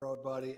Road buddy.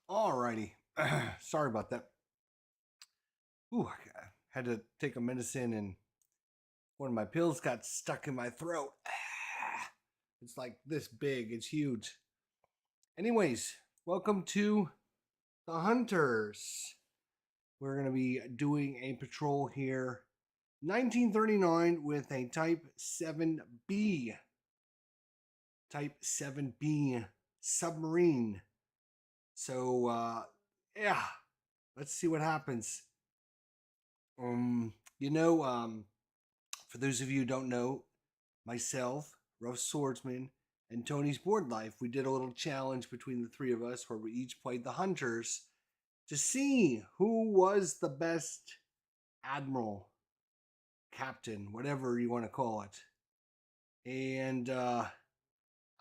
Alrighty. Sorry about that. Ooh, I had to take a medicine and one of my pills got stuck in my throat. It's like this big. It's huge. Anyways, welcome to the Hunters. We're going to be doing a patrol here. 1939 with a Type 7B. Type 7B submarine. So, yeah, let's see what happens. For those of you who don't know, myself, Rough Swordsman, and Tony's Board Life, we did a little challenge between the three of us where we each played the Hunters to see who was the best admiral, captain, whatever you want to call it. And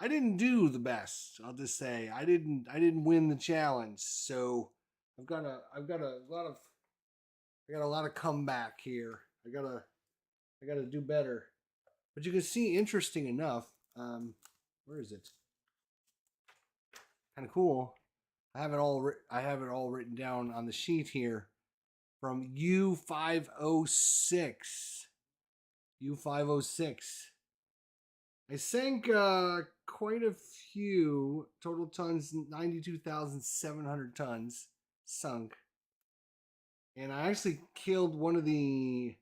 I didn't do the best. I'll just say I didn't win the challenge. So I've got a lot of comeback here. I gotta do better. But you can see, interesting enough, where is it? Kind of cool. I have it all written down on the sheet here from U-506. U-506. I sank quite a few. Total tons, 92,700 tons sunk. And I actually killed one of the,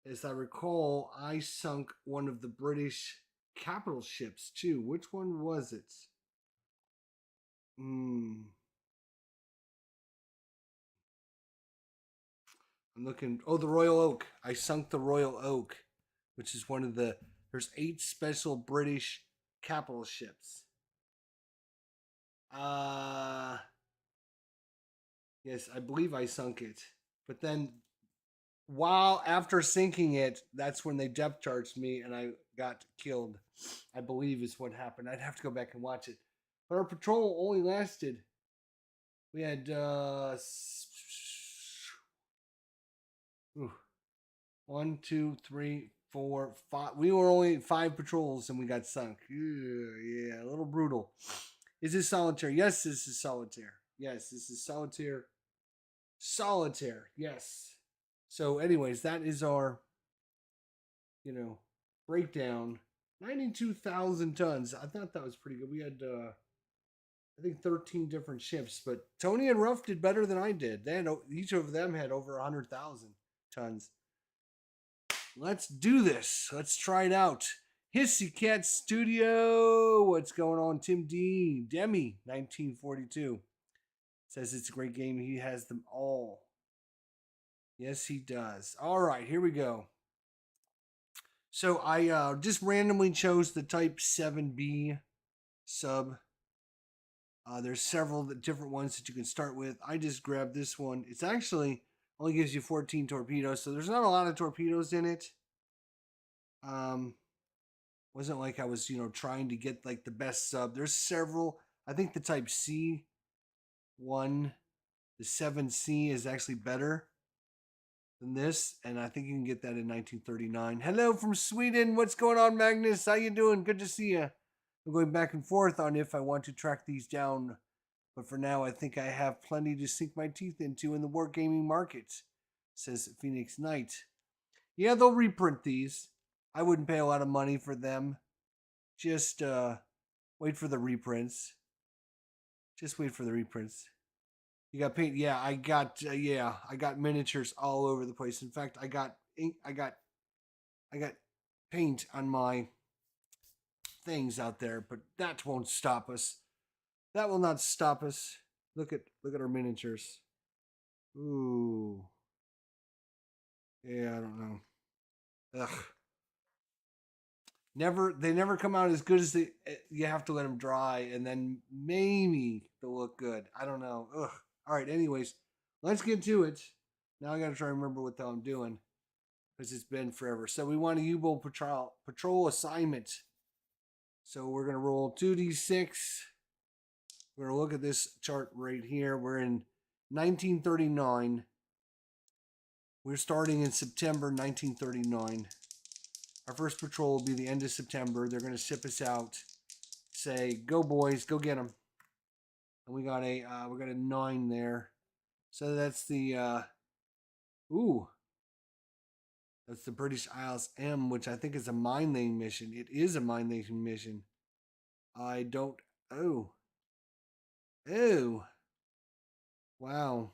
as I recall, I sunk one of the British capital ships too. Which one was it? I'm looking. Oh, the Royal Oak. I sunk the Royal Oak, which is one of the. There's 8 special British capital ships. Yes, I believe I sunk it. But then, while after sinking it, that's when they depth charged me and I got killed. I believe is what happened. I'd have to go back and watch it. But our patrol only lasted. We had 1, 2, 3, 4, 5. We were only 5 patrols and we got sunk. Yeah, a little brutal. Is this solitaire? Yes, this is solitaire. Yes, this is solitaire. Solitaire. Yes. So, anyways, that is our, breakdown. 92,000 tons. I thought that was pretty good. We had, I think, 13 different ships, but Tony and Ruff did better than I did. Each of them had over 100,000 tons. Let's do this. Let's try it out. Hissy Cat Studio. What's going on? Tim D. Demi, 1942. Says it's a great game. He has them all. Yes, he does. All right, here we go. So I just randomly chose the Type 7B sub. There's several different ones that you can start with. I just grabbed this one. It's actually only gives you 14 torpedoes, so there's not a lot of torpedoes in it. Wasn't like I was, trying to get like the best sub. There's several. I think the Type C one, the 7C is actually better than this, and I think you can get that in 1939. Hello from Sweden. What's going on, Magnus? How you doing? Good to see you. I'm going back and forth on if I want to track these down, but for now, I think I have plenty to sink my teeth into in the wargaming market, says Phoenix Knight. Yeah, they'll reprint these. I wouldn't pay a lot of money for them. Just wait for the reprints. Just wait for the reprints. You got paint? Yeah, I got miniatures all over the place. In fact, I got ink. I got paint on my things out there, but that won't stop us. That will not stop us. Look at our miniatures. Ooh. Yeah, I don't know. Ugh. They never come out as good as you have to let them dry, and then maybe they'll look good. I don't know. Ugh. All right. Anyways, let's get to it. Now I got to try to remember what the hell I'm doing because it's been forever. So we want a U-boat patrol assignment. So we're gonna roll 2d6. We're gonna look at this chart right here. We're in 1939. We're starting in September 1939. Our first patrol will be the end of September. They're going to ship us out. Say, go boys, go get them. And we got a 9 there. So that's the that's the British Isles M, which I think is a mine laying mission. It is a mine laying mission. I don't. Oh. Wow.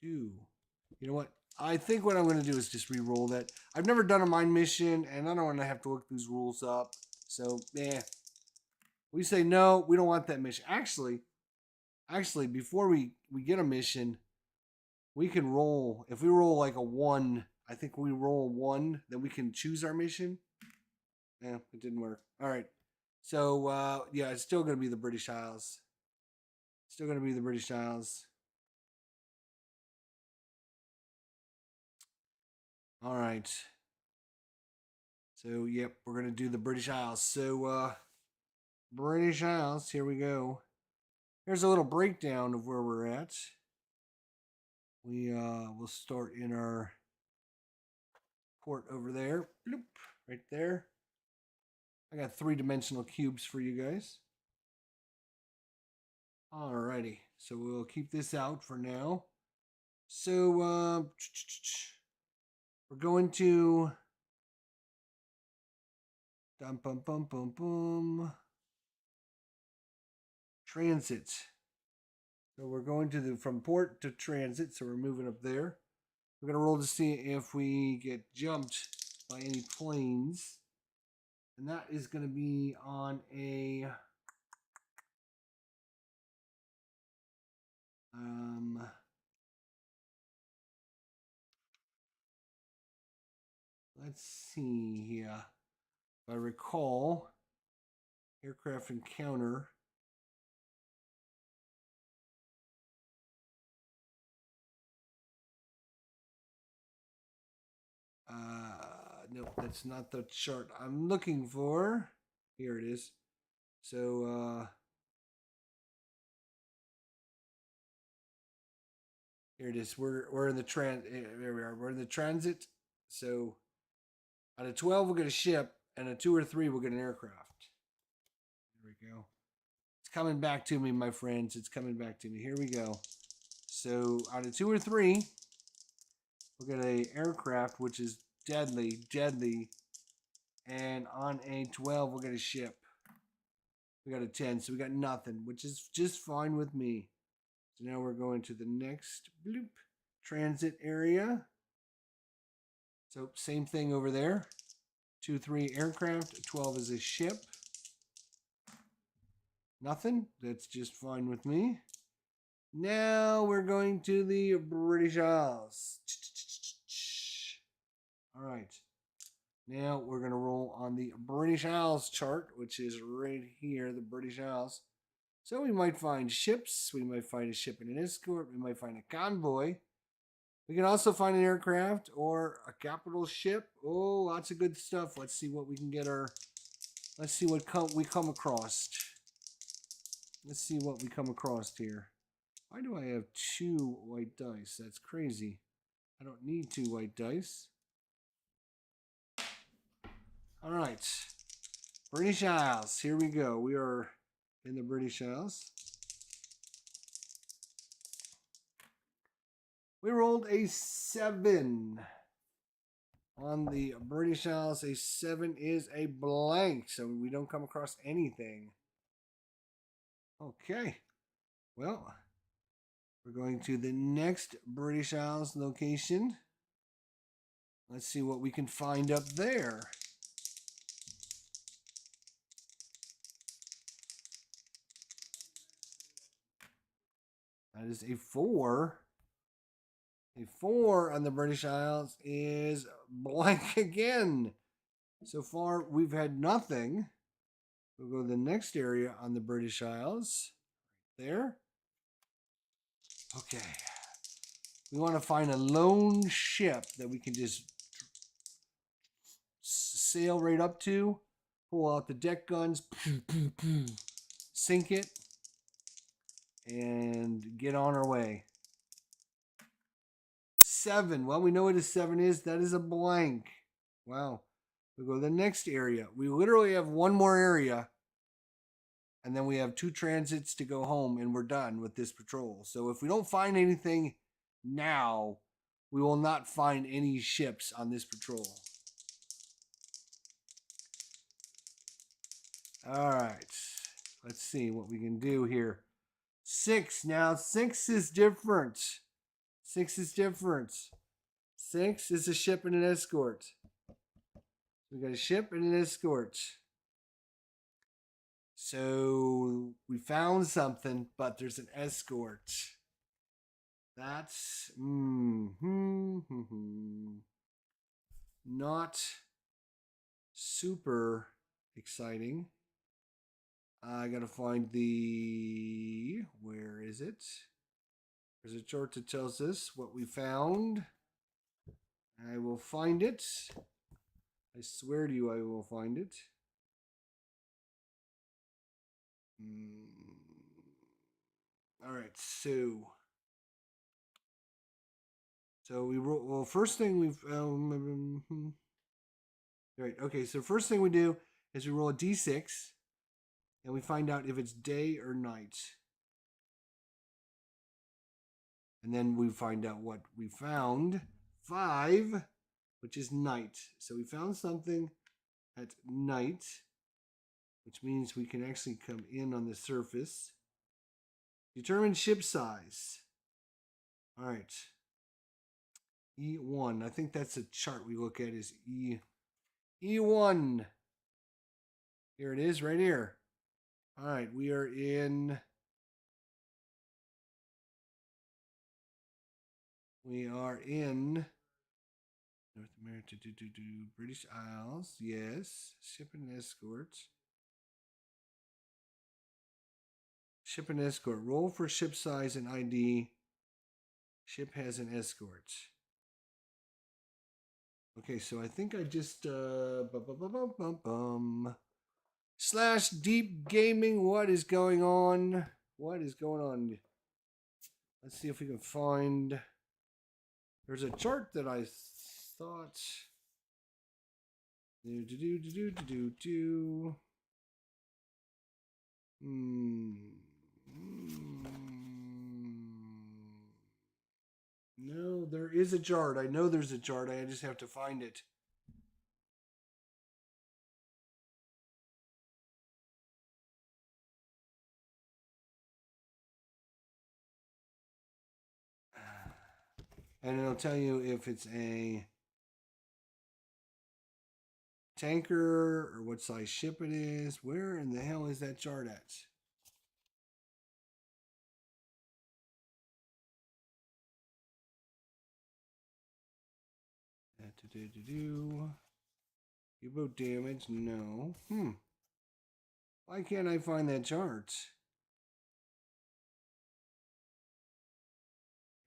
You know what? I think what I'm going to do is just re-roll that. I've never done a mine mission, and I don't want to have to look these rules up. So, we say no, we don't want that mission. Actually, before we get a mission, we can roll. If we roll like a 1, I think we roll a 1, then we can choose our mission. Yeah, it didn't work. All right. So, yeah, it's still going to be the British Isles. Still going to be the British Isles. All right. So, yep, we're going to do the British Isles. So, British Isles, here we go. Here's a little breakdown of where we're at. We'll start in our port over there. Bloop, right there. I got 3-dimensional cubes for you guys. Alrighty, so we'll keep this out for now. So, we're going to transit. So we're going from port to transit. So we're moving up there. We're gonna roll to see if we get jumped by any planes, and that is gonna be on a let's see here. If I recall, aircraft encounter. No, that's not the chart I'm looking for. Here it is. So, here it is. We're in the there we are. We're in the transit. So, out of 12, we'll get a ship, and a 2 or 3, we'll get an aircraft. There we go. It's coming back to me, my friends. It's coming back to me. Here we go. So, out of 2 or 3, we'll get a aircraft, which is deadly. And on a 12, we'll get a ship. We got a 10, so we got nothing, which is just fine with me. So now we're going to the next bloop transit area. So same thing over there. 2, 3 aircraft. 12 is a ship. Nothing. That's just fine with me. Now we're going to the British Isles. All right. Now we're going to roll on the British Isles chart, which is right here, the British Isles. So we might find ships. We might find a ship and an escort. We might find a convoy. We can also find an aircraft or a capital ship. Oh, lots of good stuff. Let's see what we can get our. Let's see what we come across. Let's see what we come across here. Why do I have 2 white dice? That's crazy. I don't need 2 white dice. All right. British Isles. Here we go. We are in the British Isles. We rolled a 7. On the British Isles, a 7 is a blank, so we don't come across anything. Okay. Well, we're going to the next British Isles location. Let's see what we can find up there. That is a 4. A 4 on the British Isles is blank again. So far, we've had nothing. We'll go to the next area on the British Isles. There. Okay. We want to find a lone ship that we can just sail right up to. Pull out the deck guns. Sink it. And get on our way. 7. Well, we know what a 7 is. That is a blank. Wow. We go to the next area. We literally have one more area. And then we have 2 transits to go home. And we're done with this patrol. So if we don't find anything now, we will not find any ships on this patrol. All right. Let's see what we can do here. 6. Now, 6 is different. 6 is different. 6 is a ship and an escort. We got a ship and an escort. So we found something, but there's an escort. That's not super exciting. I gotta find the. Where is it? There's a chart that tells us what we found. I will find it. I swear to you, I will find it. All right, so we roll. Well, first thing we've right. Okay, so first thing we do is we roll a d6, and we find out if it's day or night, and then we find out what we found. 5, which is night. So we found something at night, which means we can actually come in on the surface. Determine ship size. All right. E1. I think that's a chart we look at is E1. Here it is right here. All right. We are in. North America, British Isles, yes. Ship and escort. Ship and escort. Roll for ship size and ID. Ship has an escort. Okay, so I think I just / deep gaming. What is going on? What is going on? Let's see if we can find. There's a chart that I thought. No, there is a chart. I know there's a chart. I just have to find it. And it'll tell you if it's a tanker or what size ship it is. Where in the hell is that chart at? U-boat damage? No. Why can't I find that chart?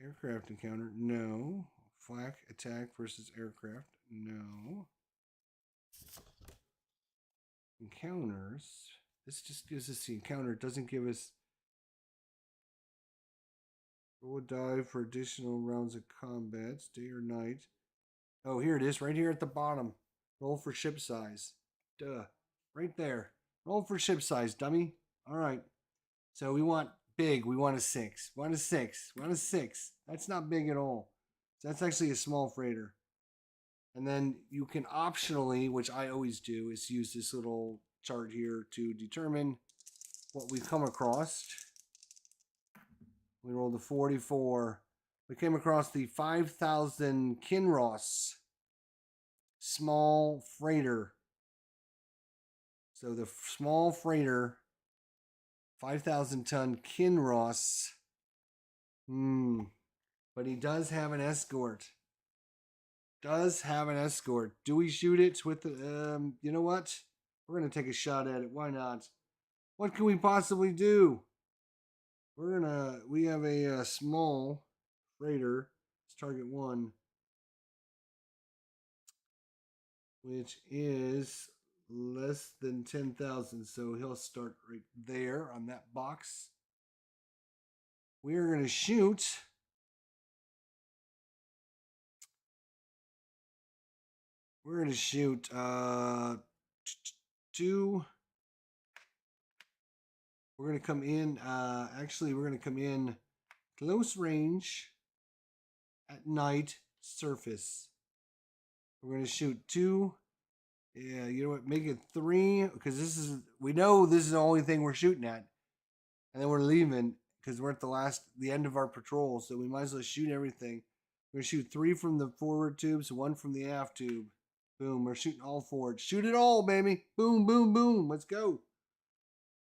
Aircraft encounter, no. Flak attack versus aircraft, no. Encounters. This just gives us the encounter. It doesn't give us. Roll a dive for additional rounds of combat, day or night. Oh, here it is, right here at the bottom. Roll for ship size. Duh. Right there. Roll for ship size, dummy. All right. So we want big. We want a 6. We want a 6. We want a 6. That's not big at all. So that's actually a small freighter. And then you can optionally, which I always do, is use this little chart here to determine what we've come across. We rolled a 44. We came across the 5,000 Kinross small freighter. So the small freighter, 5,000 ton Kinross. But he does have an escort. Do we shoot it with the, you know what? We're going to take a shot at it. Why not? What can we possibly do? We have a small freighter. It's target 1. Which is less than 10,000. So he'll start right there on that box. We're going to shoot. We're going to shoot 2. We're going to come in. Actually, we're going to come in close range at night surface. We're going to shoot 2. Yeah, you know what? Make it 3 because we know this is the only thing we're shooting at, and then we're leaving because we're at the end of our patrol. So we might as well shoot everything. We're gonna shoot 3 from the forward tubes, 1 from the aft tube. Boom. We're shooting all forward. Shoot it all, baby. Boom, boom, boom. Let's go.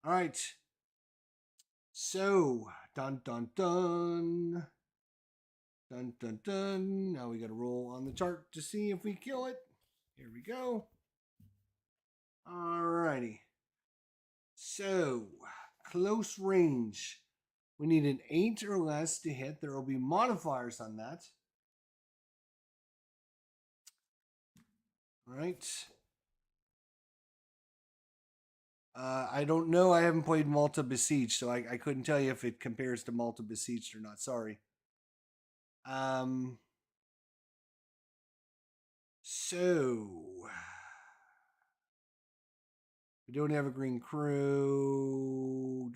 All right. So dun dun dun. Dun dun dun. Now we got to roll on the chart to see if we kill it. Here we go. Alrighty. So, close range. We need an 8 or less to hit. There will be modifiers on that. Alright. I don't know. I haven't played Malta Besieged, so I couldn't tell you if it compares to Malta Besieged or not. Sorry. So... we don't have a green crew.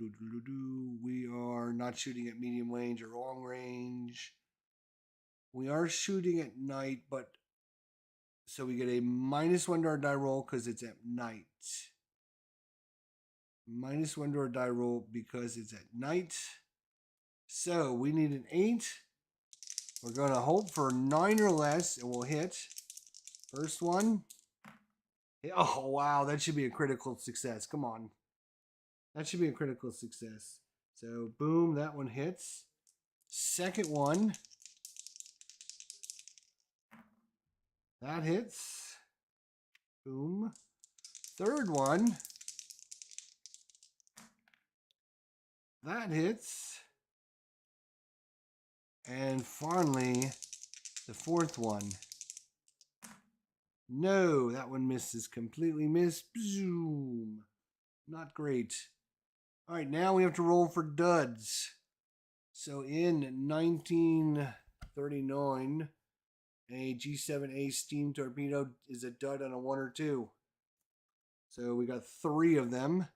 We are not shooting at medium range or long range. We are shooting at night, but so we get a -1 to our die roll because it's at night. -1 to our die roll because it's at night. So we need an 8. We're going to hope for 9 or less, and we'll hit. First one. Oh, wow. That should be a critical success. Come on. That should be a critical success. So, boom. That one hits. Second one. That hits. Boom. Third one. That hits. And finally, the fourth one. No, that one misses. Completely missed. Zoom. Not great. All right, now we have to roll for duds. So in 1939, a G7A steam torpedo is a dud on a 1 or 2. So we got 3 of them.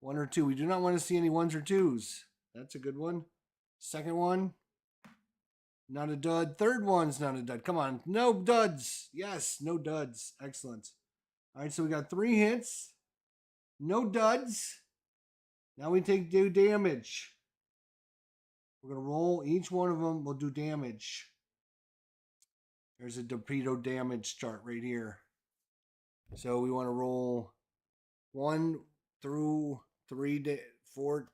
1 or 2. We do not want to see any 1s or 2s. That's a good one. Second one. Not a dud. Third one's not a dud. Come on. No duds. Yes, no duds. Excellent. All right, so we got 3 hits. No duds. Now we do damage. We're going to roll each one of them. We'll do damage. There's a torpedo damage chart right here. So we want to roll 1 through 3, 4.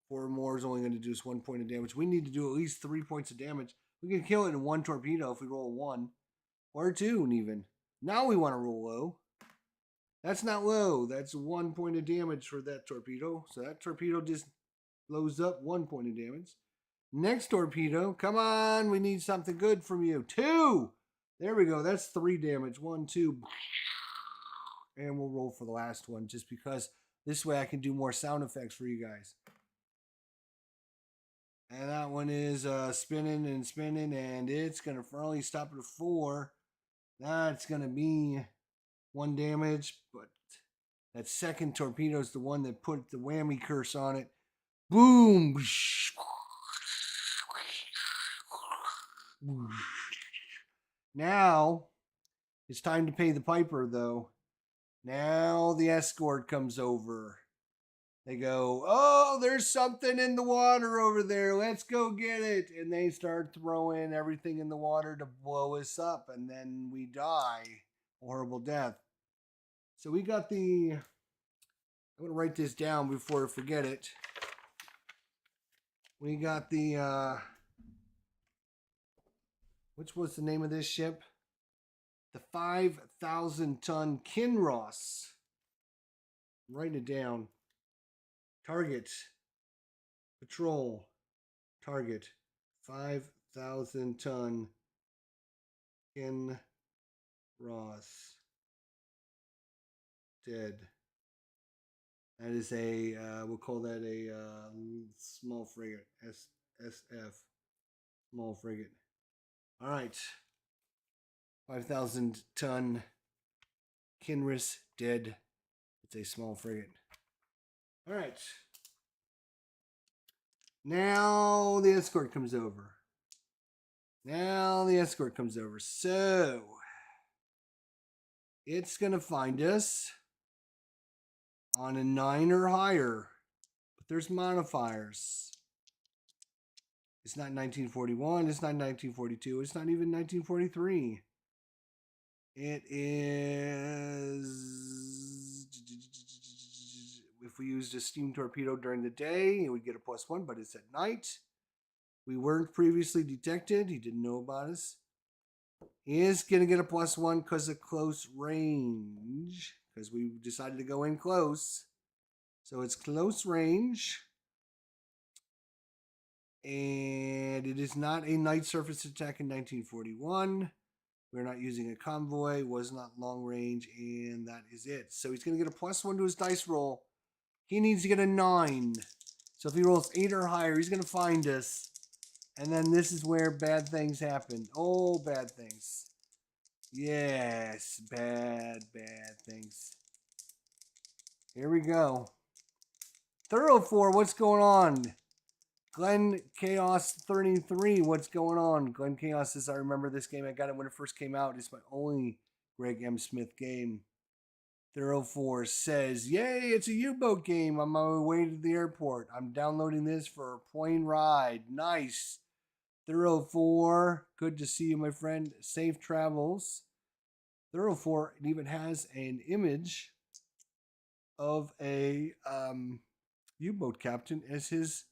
4 more is only going to do us 1 point of damage. We need to do at least 3 points of damage. We can kill it in 1 torpedo if we roll 1. Or 2 even. Now we want to roll low. That's not low. That's 1 point of damage for that torpedo. So that torpedo just blows up 1 point of damage. Next torpedo. Come on. We need something good from you. 2. There we go. That's 3 damage. 1, 2. And we'll roll for the last one just because this way I can do more sound effects for you guys. And that one is spinning and spinning, and it's going to finally stop at a 4. That's going to be 1 damage, but that second torpedo is the one that put the whammy curse on it. Boom! Now, it's time to pay the piper, though. Now the escort comes over. They go, oh, there's something in the water over there. Let's go get it. And they start throwing everything in the water to blow us up. And then we die. Horrible death. So we got the... I'm going to write this down before I forget it. We got the... which was the name of this ship? The 5,000-ton Kinross. Write it down. Target. Patrol. Target. 5,000-ton Kinross. Dead. That is a, we'll call that a small frigate. SF. Small frigate. All right. 5,000-ton Kinross dead. It's a small frigate. All right. Now the escort comes over. So it's going to find us on a 9 or higher. But there's modifiers. It's not 1941. It's not 1942. It's not even 1943. It is... If we used a steam torpedo during the day, it would get a +1, but it's at night. We weren't previously detected. He didn't know about us. He is going to get a +1 because of close range. Because we decided to go in close. So it's close range. And it is not a night surface attack in 1941. We're not using a convoy. Was not long range. And that is it. So he's going to get a +1 to his dice roll. He needs to get a 9. So if he rolls 8 or higher, he's going to find us. And then this is where bad things happen. Oh, bad things. Yes, bad things. Here we go. Thoroughfare, what's going on? Glenn Chaos 33, what's going on? Glenn Chaos says, I remember this game. I got it when it first came out. It's my only Greg M. Smith game. Thoroughfare says, yay, it's a U-boat game on my way to the airport. I'm downloading this for a plane ride. Nice. Thoroughfare, good to see you, my friend. Safe travels. Thoroughfare even has an image of a U-boat captain as his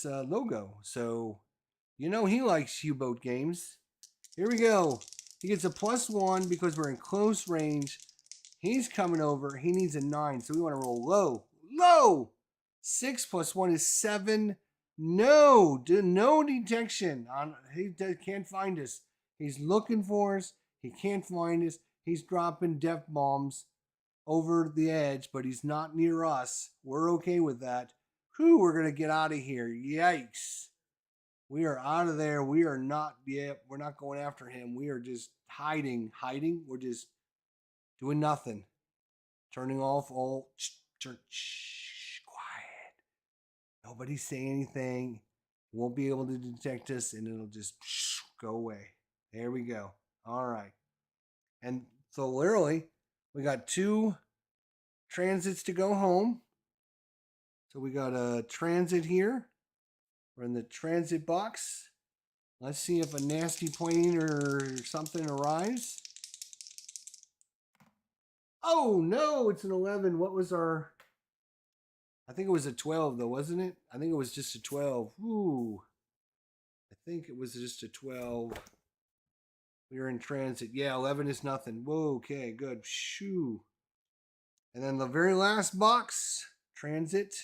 logo. So, you know he likes U-boat games. Here we go. He gets a +1 because we're in close range. He's coming over. He needs a 9, so we want to roll low. Low! 6 + 1 is 7. No detection. He can't find us. He's looking for us. He can't find us. He's dropping def bombs over the edge, but he's not near us. We're okay with that. Whew, we're going to get out of here. Yikes. We are out of there. We are not, we're not going after him. We are just hiding. We're just doing nothing. Turning off all, quiet. Nobody say anything. He won't be able to detect us, and it'll just go away. There we go. All right. And so literally, we got 2 transits to go home. So we got a transit here. We're in the transit box. Let's see if a nasty plane or something arrives. Oh, no, it's an 11. What was our... I think it was a 12, though, wasn't it? I think it was just a 12. Ooh. I think it was just a 12. We were in transit. Yeah, 11 is nothing. Whoa, okay, good. Shoo. And then the very last box, transit.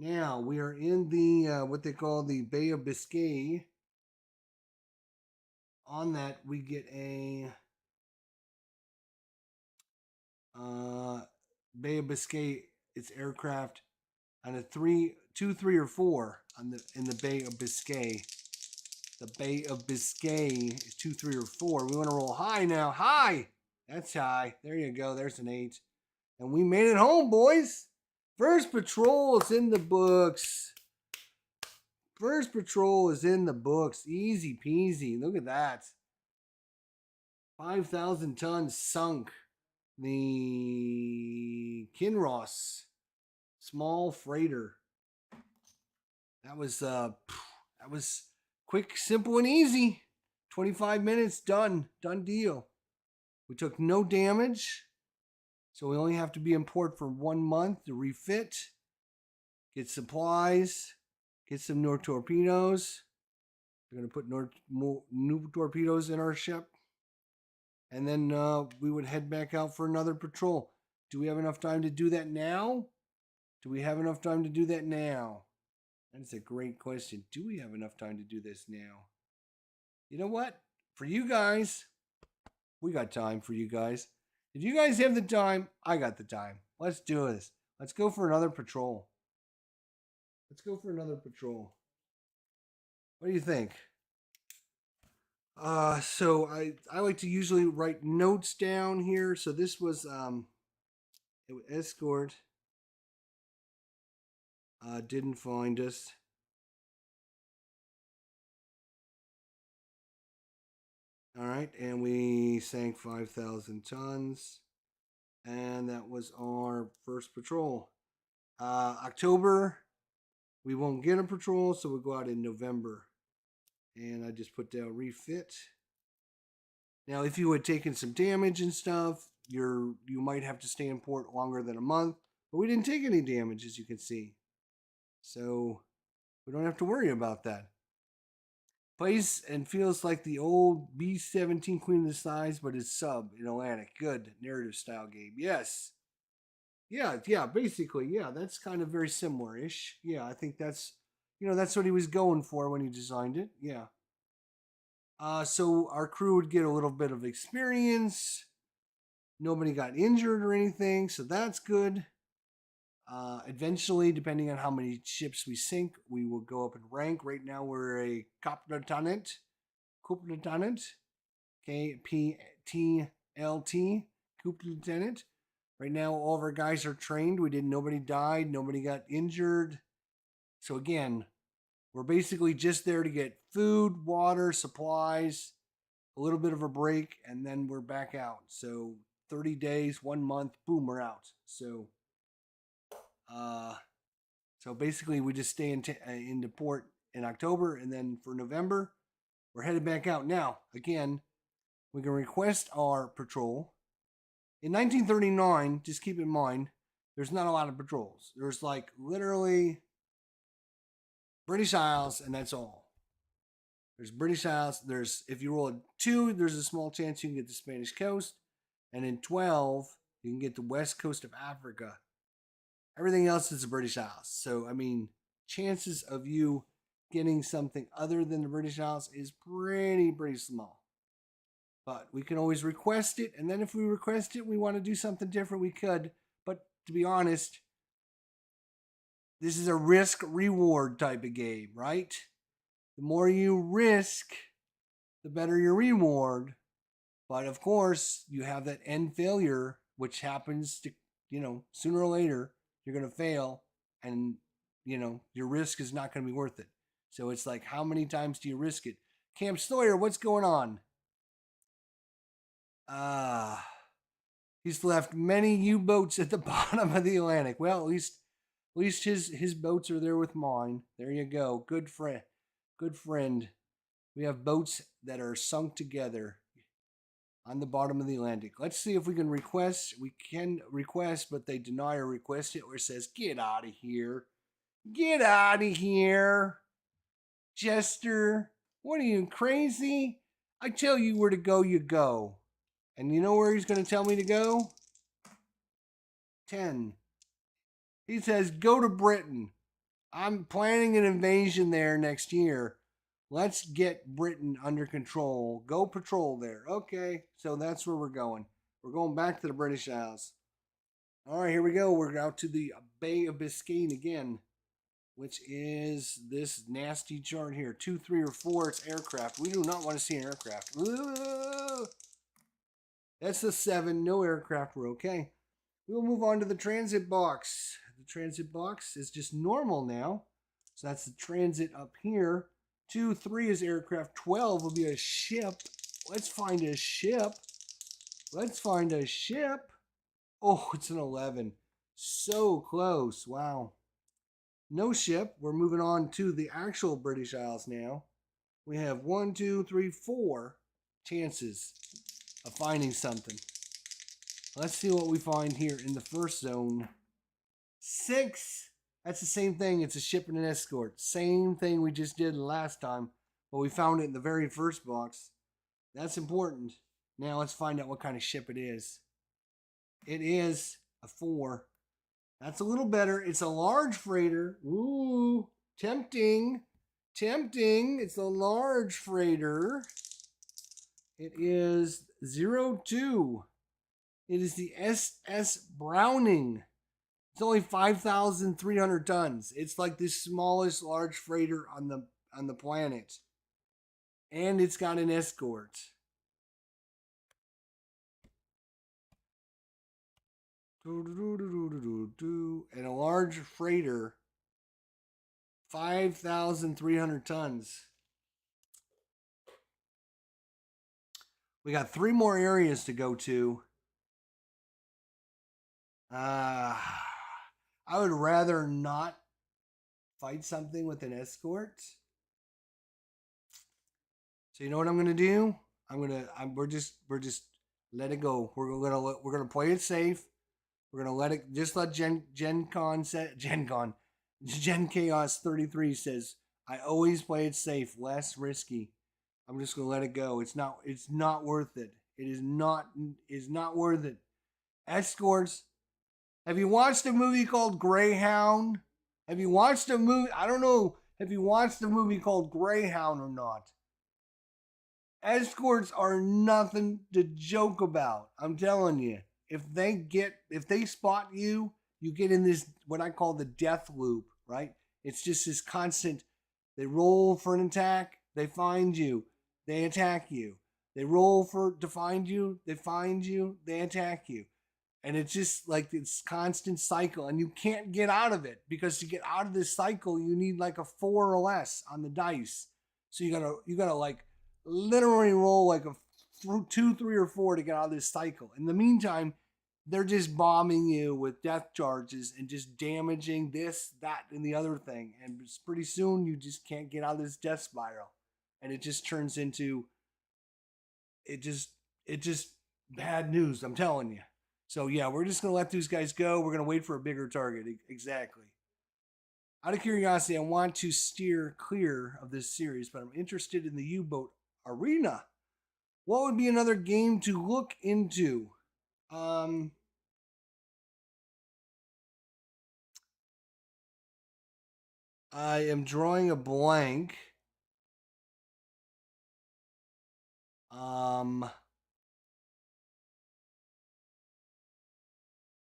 Now we are in the what they call the Bay of Biscay. On that, we get a Bay of Biscay. It's aircraft on a 2, 3, or 4 on the in the Bay of Biscay. The Bay of Biscay is 2, 3, or 4. We want to roll high now. High. That's high. There you go. There's an 8. And we made it home, boys. First patrol is in the books. First patrol is in the books. Easy peasy. Look at that. 5,000 tons sunk. The Kinross small freighter. That was quick, simple, and easy. 25 minutes, done. Done deal. We took no damage. So we only have to be in port for 1 month to refit, get supplies, get some new torpedoes. We're going to put new torpedoes in our ship. And then we would head back out for another patrol. Do we have enough time to do that now? Do we have enough time to do that now? That's a great question. Do we have enough time to do this now? You know what? For you guys, we got time for you guys. If you guys have the time, I got the time. Let's do this. Let's go for another patrol. Let's go for another patrol. What do you think? So I like to usually write notes down here. So this was it was escort. Didn't find us. All right, and we sank 5,000 tons, and that was our first patrol. October, we won't get a patrol, so we'll go out in November. And I just put down refit. Now, if you had taken some damage and stuff, you might have to stay in port longer than a month, but we didn't take any damage, as you can see. So we don't have to worry about that. Plays and feels like the old B-17 Queen of the Skies, but it's sub in Atlantic. Good narrative style game. Yes. Yeah, basically, yeah, that's kind of very similar-ish. Yeah, I think that's what he was going for when he designed it. Yeah. So our crew would get a little bit of experience. Nobody got injured or anything, so that's good. Eventually, depending on how many ships we sink, we will go up in rank. Right now, we're a Kaptenant, KPTLT, Lieutenant. Right now, all of our guys are trained. Nobody died, nobody got injured. So again, we're basically just there to get food, water, supplies, a little bit of a break, and then we're back out. So 30 days, 1 month, boom, we're out. So basically, we just stay into port in October, and then for November, we're headed back out. Now, again, we can request our patrol. In 1939, just keep in mind, there's not a lot of patrols. There's like literally British Isles, and that's all. There's British Isles. If you roll a 2, there's a small chance you can get the Spanish coast, and in 12, you can get the west coast of Africa. Everything else is the British Isles. So, I mean, chances of you getting something other than the British Isles is pretty small. But we can always request it. And then if we request it, we want to do something different, we could. But to be honest, this is a risk-reward type of game, right? The more you risk, the better your reward. But of course, you have that end failure, which happens to, sooner or later, you're going to fail, and, your risk is not going to be worth it. So it's like, how many times do you risk it? Camp Sawyer, what's going on? He's left many U-boats at the bottom of the Atlantic. Well, at least his boats are there with mine. There you go. Good friend. We have boats that are sunk together on the bottom of the Atlantic. Let's see if we can request. We can request, but they deny or request it, or it says, get out of here. Get out of here. Jester, what are you, crazy? I tell you where to go, you go. And you know where he's going to tell me to go? 10. He says, go to Britain. I'm planning an invasion there next year. Let's get Britain under control. Go patrol there. Okay, so that's where we're going. We're going back to the British Isles. All right, here we go. We're out to the Bay of Biscayne again, which is this nasty chart here. 2, 3, or 4. It's aircraft. We do not want to see an aircraft. Ooh, that's a 7. No aircraft. We're okay. We'll move on to the transit box. The transit box is just normal now. So that's the transit up here. 2, 3 is aircraft. 12 will be a ship. Let's find a ship. Let's find a ship. Oh, it's an 11. So close. Wow. No ship. We're moving on to the actual British Isles now. We have 1, 2, 3, 4 chances of finding something. Let's see what we find here in the first zone. 6. That's the same thing. It's a ship and an escort. Same thing we just did last time, but we found it in the very first box. That's important. Now let's find out what kind of ship it is. It is a 4. That's a little better. It's a large freighter. Ooh, tempting. Tempting. It's a large freighter. It is 02. It is the SS Browning. It's only 5,300 tons. It's like the smallest large freighter on the planet. And it's got an escort. And a large freighter, 5,300 tons. We got 3 more areas to go to. I would rather not fight something with an escort. So you know what I'm gonna do? We're just let it go. We're gonna play it safe. We're gonna let it just let Gen Chaos 33 says I always play it safe, less risky. I'm just gonna let it go. It's not worth it. It is not worth it. Escorts. Have you watched a movie called Greyhound? Have you watched a movie? I don't know. Have you watched a movie called Greyhound or not? Escorts are nothing to joke about. I'm telling you. If they spot you, you get in this what I call the death loop, right? It's just this constant. They roll for an attack, they find you, they attack you. They roll to find you, they find you, they attack you. And it's just like this constant cycle, and you can't get out of it because to get out of this cycle, you need like a 4 or less on the dice. So you gotta like literally roll like a 2, 3, or 4 to get out of this cycle. In the meantime, they're just bombing you with death charges and just damaging this, that, and the other thing. And pretty soon you just can't get out of this death spiral, and it just turns into it just bad news. I'm telling you. So yeah, we're just gonna let these guys go. We're gonna wait for a bigger target. Exactly. Out of curiosity, I want to steer clear of this series, but I'm interested in the U-boat arena. What would be another game to look into? I am drawing a blank.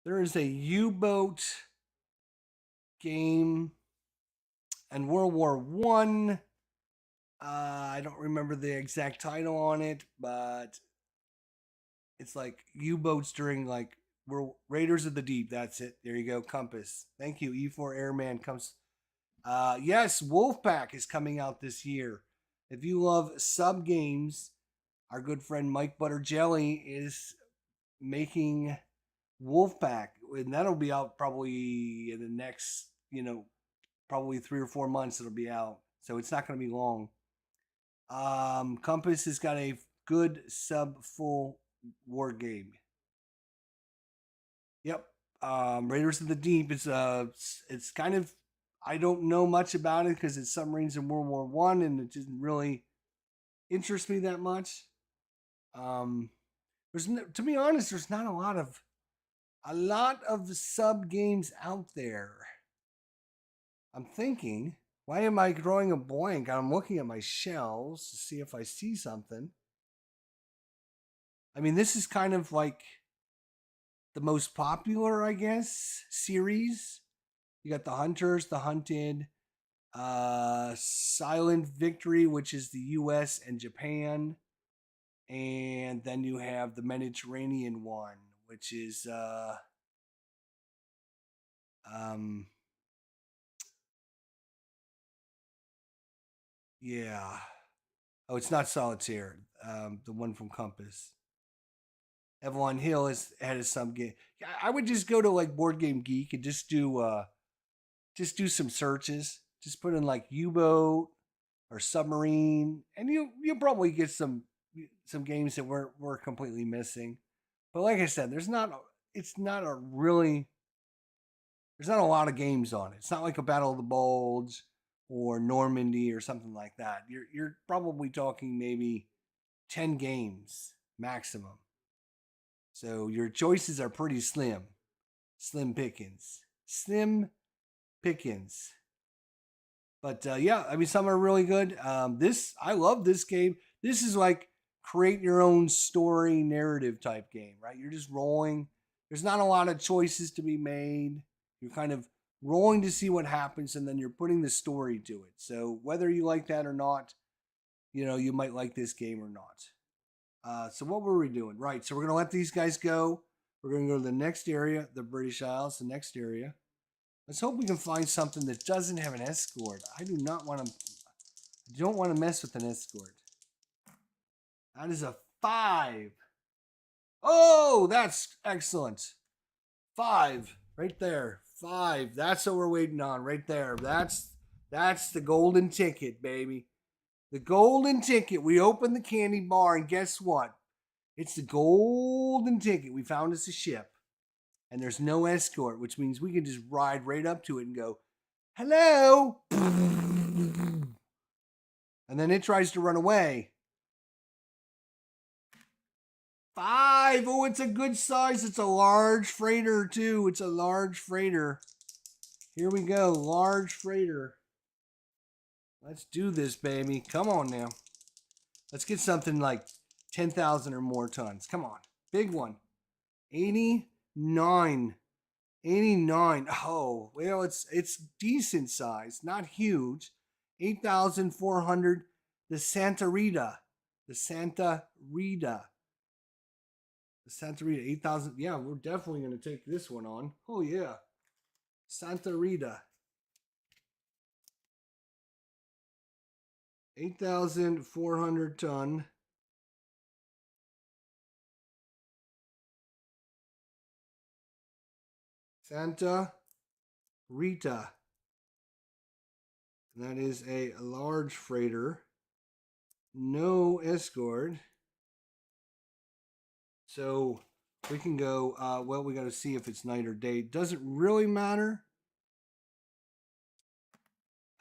There is a U-boat game in World War One. I don't remember the exact title on it, but it's like U-boats during like Raiders of the Deep. That's it. There you go. Compass. Thank you. E4 Airman comes. Yes, Wolfpack is coming out this year. If you love sub games, our good friend Mike Butterjelly is making Wolfpack, and that'll be out probably in the next, probably 3 or 4 months. It'll be out, so it's not going to be long. Compass has got a good sub full war game. Yep. Raiders of the Deep. It's kind of, I don't know much about it because it's submarines in World War One, and it didn't really interest me that much. To be honest, there's not a lot of sub games out there. I'm thinking, why am I drawing a blank? I'm looking at my shelves to see if I see something. I mean, this is kind of like the most popular, I guess, series. You got the Hunters, the Hunted, Silent Victory, which is the US and Japan. And then you have the Mediterranean one, which is um yeah. Oh, it's not Solitaire. The one from Compass. Avalon Hill has had some game. I would just go to like Board Game Geek and just do some searches. Just put in like U-boat or submarine, and you'll probably get some games that we're completely missing. But like I said, it's not a really there's not a lot of games on it. It's not like a Battle of the Bulge or Normandy or something like that. You're probably talking maybe 10 games maximum. So your choices are pretty slim. Slim pickings. Slim pickings. But yeah, I mean, some are really good. I love this game. This is like create your own story narrative type game, right? You're just rolling. There's not a lot of choices to be made. You're kind of rolling to see what happens, and then you're putting the story to it. So whether you like that or not, you might like this game or not. So what were we doing? Right. So we're gonna let these guys go. We're gonna go to the next area, the British Isles, the next area. Let's hope we can find something that doesn't have an escort. I do not want to. I don't want to mess with an escort. That is a 5. Oh, that's excellent. 5 right there. 5. That's what we're waiting on right there. That's the golden ticket, baby. The golden ticket. We opened the candy bar, and guess what? It's the golden ticket. We found us a ship, and there's no escort, which means we can just ride right up to it and go, hello. And then it tries to run away. 5. Oh, it's a good size. It's a large freighter, too. It's a large freighter. Here we go. Large freighter. Let's do this, baby. Come on now. Let's get something like 10,000 or more tons. Come on. Big one. 89. 89. Oh, well, it's decent size. Not huge. 8,400. The Santa Rita. The Santa Rita. The Santa Rita, 8,000. Yeah, we're definitely going to take this one on. Oh, yeah. Santa Rita. 8,400 ton. Santa Rita. And that is a large freighter. No escort. So we can go, well, we got to see if it's night or day. Doesn't really matter.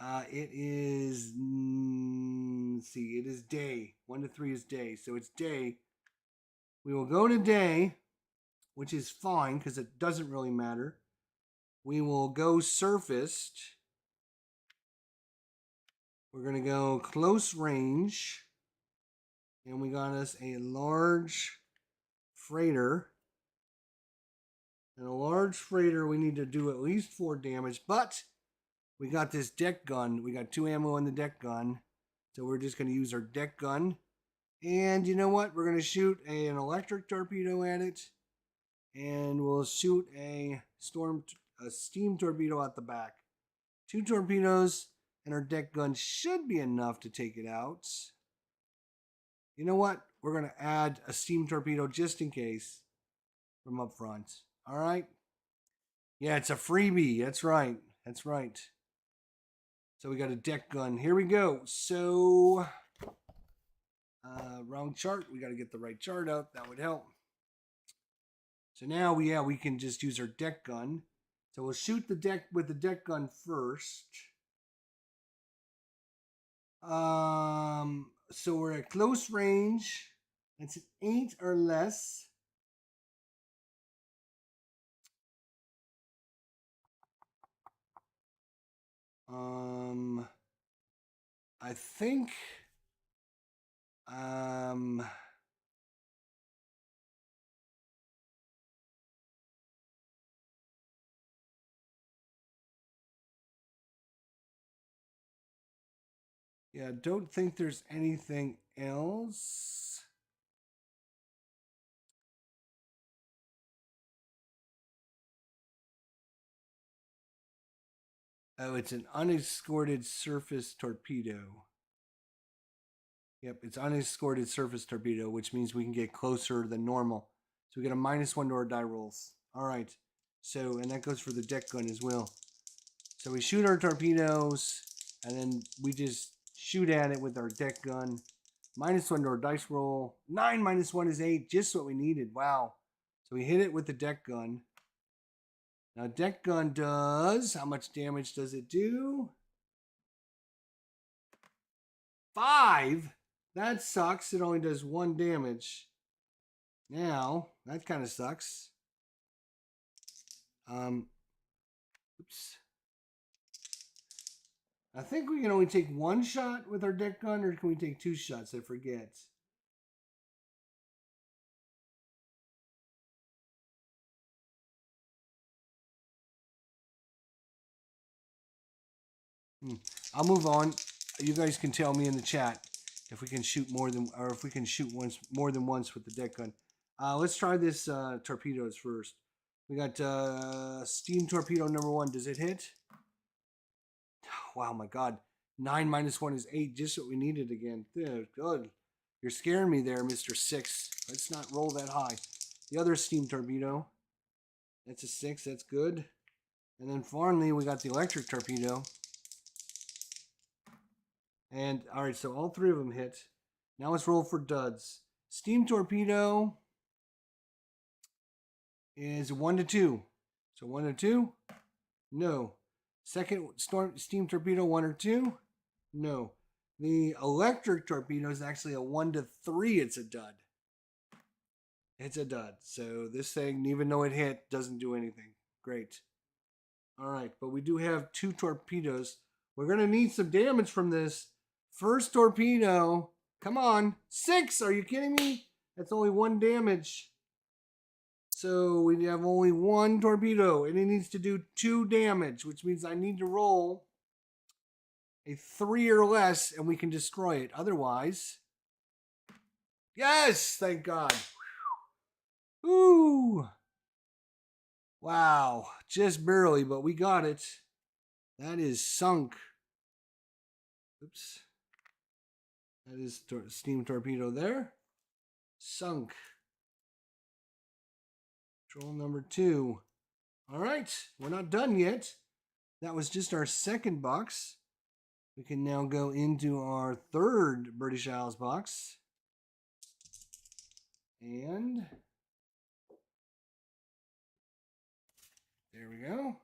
It is, let's see, it is day. 1 to 3 is day. So it's day. We will go to day, which is fine because it doesn't really matter. We will go surfaced. We're going to go close range. And we got us a large freighter. And a large freighter, we need to do at least 4 damage. But we got this deck gun. We got 2 ammo in the deck gun. So we're just going to use our deck gun. And you know what? We're going to shoot an electric torpedo at it. And we'll shoot a steam torpedo out the back. 2 torpedoes and our deck gun should be enough to take it out. You know what? We're going to add a steam torpedo just in case from up front. All right? Yeah, it's a freebie. That's right. That's right. So we got a deck gun. Here we go. So, wrong chart. We got to get the right chart out. That would help. So now we can just use our deck gun. So we'll shoot the deck with the deck gun first. So we're at close range. It's an 8 or less. I think yeah, don't think there's anything else. Oh, it's an unescorted surface torpedo. Yep, it's unescorted surface torpedo, which means we can get closer than normal. So we get a -1 to our die rolls. All right. So, and that goes for the deck gun as well. So we shoot our torpedoes, and then we just shoot at it with our deck gun. -1 to our dice roll. 9 minus 1 is 8, just what we needed. Wow. So we hit it with the deck gun. Now, deck gun does, how much damage does it do? 5? That sucks. It only does 1 damage. Now, that kind of sucks. Oops. I think we can only take 1 shot with our deck gun, or can we take 2 shots? I forget. I'll move on. You guys can tell me in the chat if we can shoot more than, or if we can shoot more than once with the deck gun. Let's try this torpedoes first. We got steam torpedo number 1. Does it hit? Wow, my God. 9 minus 1 is 8. Just what we needed again. Good. You're scaring me there, Mr. 6. Let's not roll that high. The other steam torpedo. That's a 6. That's good. And then finally, we got the electric torpedo. And, all right, so all 3 of them hit. Now let's roll for duds. Steam torpedo is 1 to 2. So 1 to 2? No. Second steam torpedo, 1 or 2? No. The electric torpedo is actually a 1 to 3. It's a dud. It's a dud. So this thing, even though it hit, doesn't do anything. Great. All right, but we do have 2 torpedoes. We're going to need some damage from this. First torpedo. Come on. 6. Are you kidding me? That's only 1 damage. So we have only 1 torpedo, and it needs to do 2 damage, which means I need to roll a 3 or less, and we can destroy it. Otherwise, yes, thank God. Ooh. Wow, just barely, but we got it. That is sunk. Oops. That is steam torpedo there. Sunk. Control number 2. All right, we're not done yet. That was just our second box. We can now go into our third British Isles box. And there we go.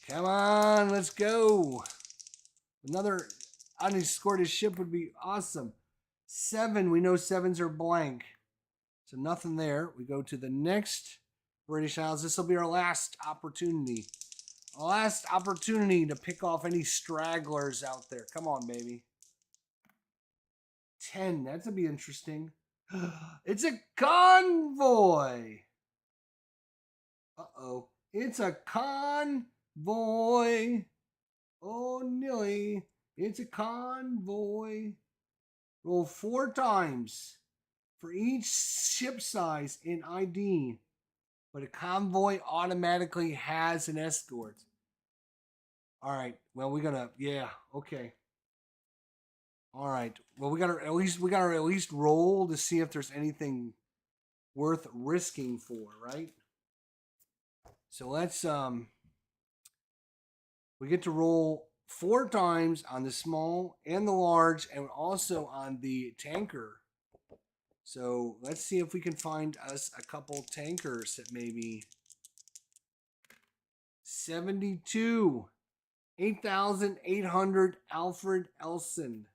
Come on, let's go. Another unescorted ship would be awesome. 7, we know 7s are blank. So nothing there. We go to the next British Isles. This will be our last opportunity. Last opportunity to pick off any stragglers out there. Come on, baby. 10. That's going to be interesting. It's a convoy. Uh-oh. It's a convoy. Oh, Nilly. It's a convoy. Roll 4 times for each ship size in ID. But a convoy automatically has an escort. All right. Well, we're gonna, yeah, okay. All right. Well, we gotta at least roll to see if there's anything worth risking for, right? So let's we get to roll 4 times on the small and the large, and also on the tanker. So let's see if we can find us a couple tankers that maybe 72, 8,800 Alfred Elson.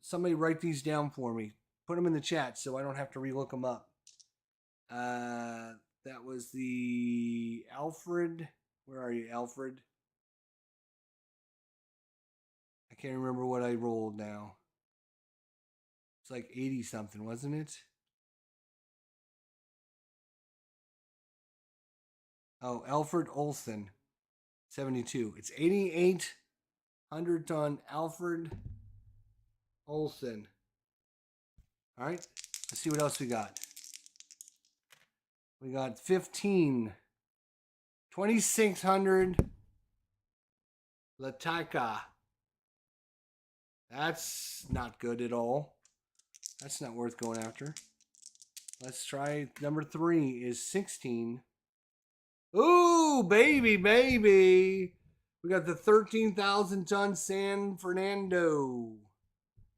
Somebody write these down for me. Put them in the chat so I don't have to relook them up. That was the Alfred Where are you, Alfred? I can't remember what I rolled now. It's like 80 something, wasn't it? Oh, Alfred Olson, 72. It's 8,800 ton Alfred Olson. All right, let's see what else we got. We got 2,600 Lataka. That's not good at all. That's not worth going after. Let's try number 3 is 16. Ooh, baby, baby. We got the 13,000 ton San Fernando.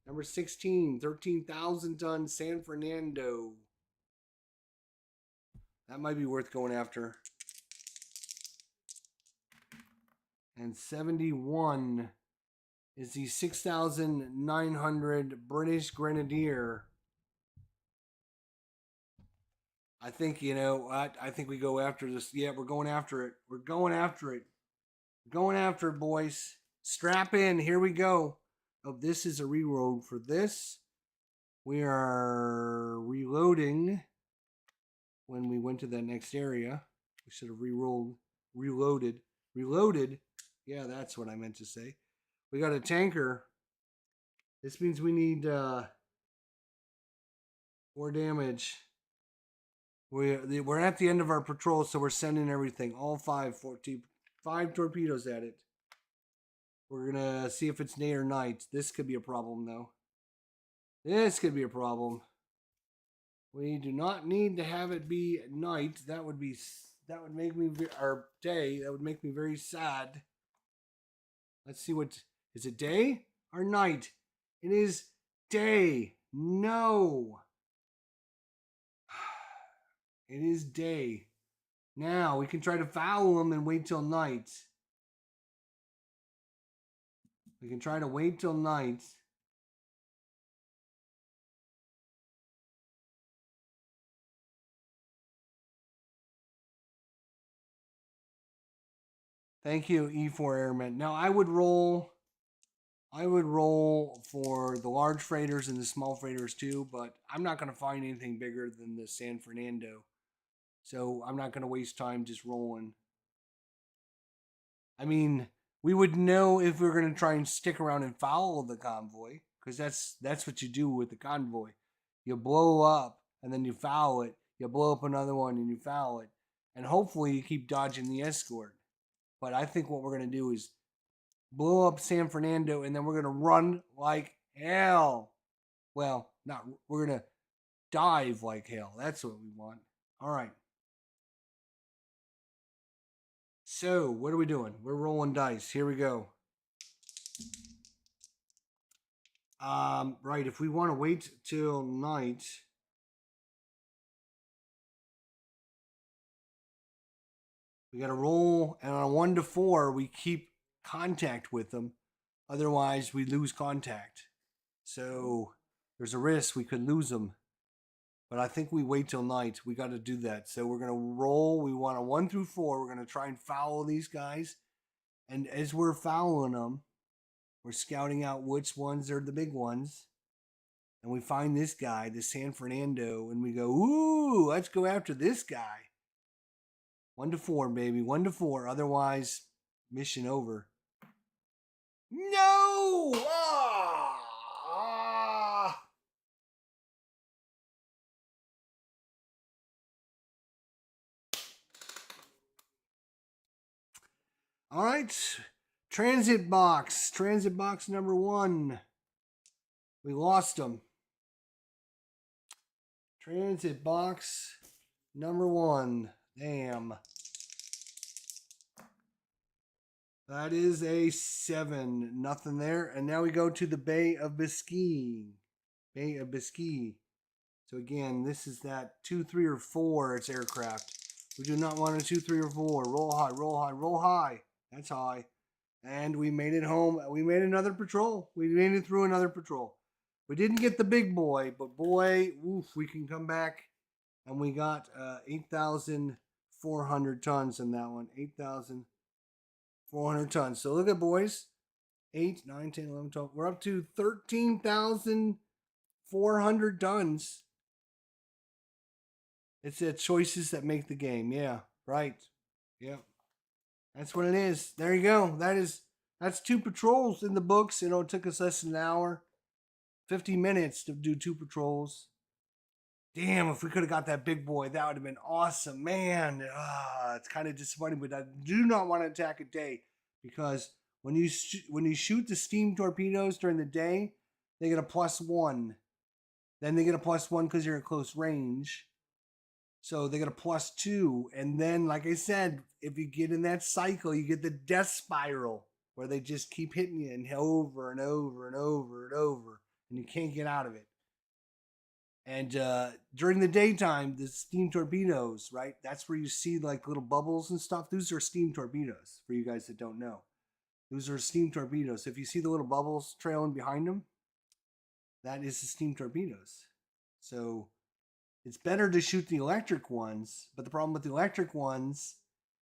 Number 16, 13,000 ton San Fernando. That might be worth going after. And 71 is the 6,900 British Grenadier. I think, you know what? I think we go after this. Yeah, we're going after it. We're going after it. We're going after it, boys. Strap in. Here we go. Oh, this is a reload for this. We are reloading when we went to that next area. We should have reloaded. Yeah, that's what I meant to say. We got a tanker. This means we need 4 damage. We're at the end of our patrol, so we're sending everything. All 5 torpedoes at it. We're going to see if it's day or night. This could be a problem, though. This could be a problem. We do not need to have it be night. That would make me, or day. That would make me very sad. Let's see what, is it day or night? It is day. No. It is day. Now we can try to foul them and wait till night. We can try to wait till night. Thank you, E4 Airmen. Now I would roll for the large freighters and the small freighters too, but I'm not going to find anything bigger than the San Fernando. So I'm not going to waste time just rolling. I mean, we would know if we were going to try and stick around and foul the convoy, because that's what you do with the convoy. You blow up and then you foul it. You blow up another one and you foul it. And hopefully you keep dodging the escort. But I think what we're going to do is blow up San Fernando and then we're going to run like hell. Well, we're going to dive like hell. That's what we want. All right. So, what are we doing? We're rolling dice. Here we go. Right, if we want to wait till night, we got to roll, and on a 1 to 4, we keep contact with them. Otherwise, we lose contact. So, there's a risk we could lose them. But I think we wait till night. We got to do that. So, we're going to roll. We want a 1 through 4. We're going to try and foul these guys. And as we're fouling them, we're scouting out which ones are the big ones. And we find this guy, the San Fernando, and we go, ooh, let's go after this guy. 1 to 4, baby. 1 to 4. Otherwise, mission over. No! All right. Transit box number 1. We lost them. Transit box number 1. Damn. That is a 7. Nothing there. And now we go to the Bay of Biscay. Bay of Biscay. So again, this is that 2, 3, or 4. It's aircraft. We do not want a 2, 3, or 4. Roll high, roll high, roll high. That's high. And we made it home. We made another patrol. We made it through another patrol. We didn't get the big boy, but boy, oof, we can come back. And we got 8,400 tons in that one. 8,000. 400 tons. So look at, boys. 8, 9, 10, 11, 12. We're up to 13,400 tons. It's the choices that make the game. Yeah, right. Yeah. That's what it is. There you go. That's 2 patrols in the books. You know, it took us less than an hour, 50 minutes to do 2 patrols. Damn, if we could have got that big boy, that would have been awesome, man. It's kind of disappointing, but I do not want to attack a day because when you shoot the steam torpedoes during the day, they get a +1. Then they get a +1 because you're at close range. So they get a +2. And then, like I said, if you get in that cycle, you get the death spiral where they just keep hitting you and over and over and over and over, and you can't get out of it. And during the daytime, the steam torpedoes, right? That's where you see like little bubbles and stuff. Those are steam torpedoes for you guys that don't know. Those are steam torpedoes. If you see the little bubbles trailing behind them, that is the steam torpedoes. So it's better to shoot the electric ones. But the problem with the electric ones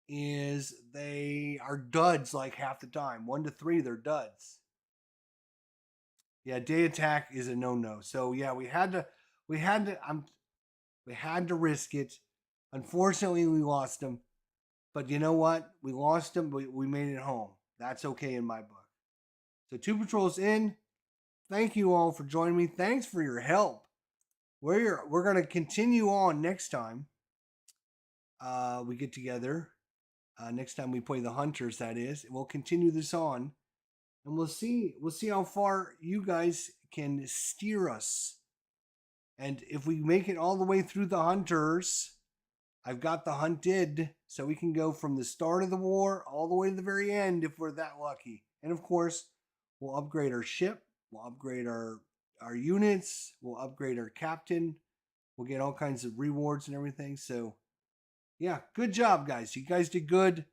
is they are duds like half the time. 1 to 3, they're duds. Yeah, day attack is a no-no. So yeah, we had to risk it. Unfortunately, we lost them. But you know what? We lost them, but we made it home. That's okay in my book. So 2 patrols in. Thank you all for joining me. Thanks for your help. We're going to continue on next time we get together. Next time we play the Hunters, that is. We'll continue this on. And we'll see how far you guys can steer us. And if we make it all the way through the Hunters, I've got the hunted, so we can go from the start of the war all the way to the very end if we're that lucky. And of course, we'll upgrade our ship, we'll upgrade our units, we'll upgrade our captain, we'll get all kinds of rewards and everything. So yeah, good job, guys. You guys did good.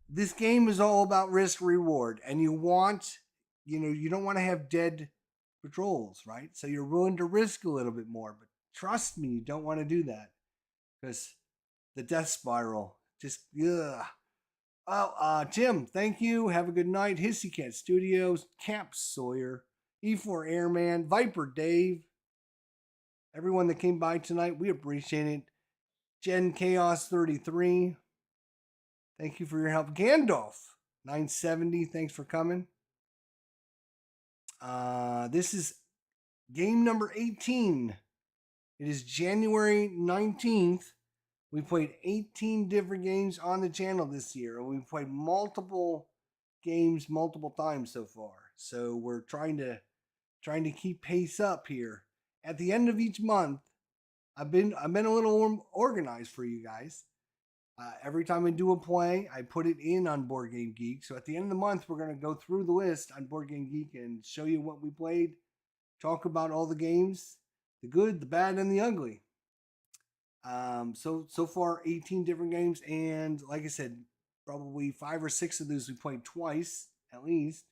This game is all about risk reward, and you don't want to have dead patrols, right? So you're willing to risk a little bit more, but trust me, you don't want to do that because the death spiral just Tim, thank you. Have a good night. Hissy Cat Studios, Camp Sawyer, E4 Airman, Viper Dave, everyone that came by tonight, we appreciate it. Gen Chaos 33, thank you for your help. Gandalf 970, thanks for coming. This is game number 18. It is January 19th. We played 18 different games on the channel this year, and we've played multiple games multiple times so far. So we're trying to keep pace up here. At the end of each month, I've been a little organized for you guys. Every time I do a play, I put it in on Board Game Geek. So at the end of the month, we're going to go through the list on Board Game Geek and show you what we played, talk about all the games, the good, the bad, and the ugly. So far 18 different games, and like I said, probably 5 or 6 of those we played twice at least.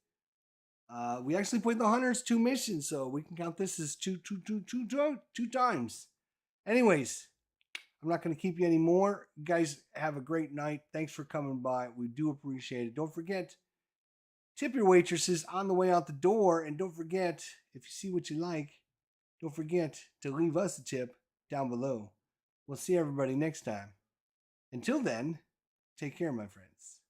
We actually played the Hunters 2 missions, so we can count this as two times. Anyways, I'm not going to keep you anymore. You guys have a great night. Thanks for coming by. We do appreciate it. Don't forget, tip your waitresses on the way out the door, and don't forget, if you see what you like, don't forget to leave us a tip down below. We'll see everybody next time. Until then, take care, my friends.